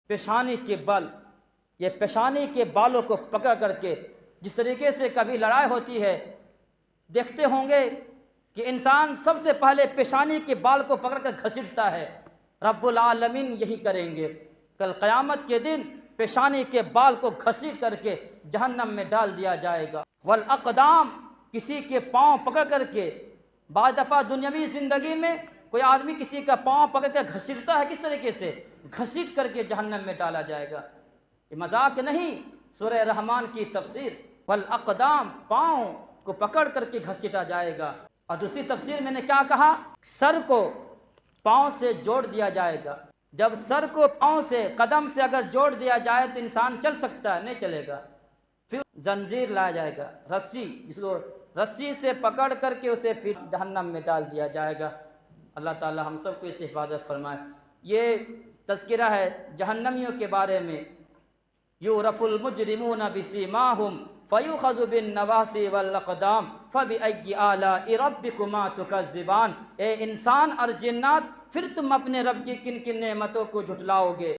پیشانی کے بل، یہ پیشانی کے بالوں کو پکڑ کر کے جس طریقے سے کبھی لڑائی ہوتی ہے، دیکھتے ہوں گے کہ انسان سب سے پہلے پیشانی کے بال کو پکڑ کر گھسیٹتا ہے، رب العالمین یہی کریں گے کل قیامت کے دن۔ پیشانی کے بال کو گھسیٹ کر کے جہنم میں ڈال دیا جائے گا۔ والاقدام، کسی کے پاؤں پکڑ کر کے، بعض دفعہ دنیاوی زندگی میں کوئی آدمی کسی کا پاؤں پکڑ کر گھسیٹتا ہے، کس طریقے سے گھسیٹ کر کے جہنم میں ڈالا جائے گا۔ یہ مذاق نہیں، سورہ رحمان کی تفسیر، والاقدام، پاؤں کو پکڑ کر کے گھسیٹا جائے گا۔ اور دوسری تفسیر میں نے کیا کہا؟ سر کو پاؤں سے جوڑ دیا جائے گا۔ جب سر کو پاؤں سے، قدم سے اگر جوڑ دیا جائے تو انسان چل سکتا ہے؟ نہیں چلے گا۔ پھر زنجیر لایا جائے گا، رسی، جس کو رسی سے پکڑ کر کے اسے پھر جہنم میں ڈال دیا جائے گا۔ اللہ تعالی ہم سب کو اس سے حفاظت فرمائے۔ یہ تذکرہ ہے جہنمیوں کے بارے میں۔ یعرف المجرمون بسیماہم فیؤخذ بالنواصی والاقدام فبأی آلاء ربکما تکذبان۔ اے انسان اور جنات، پھر تم اپنے رب کی کن کن نعمتوں کو جھٹلاؤ گے؟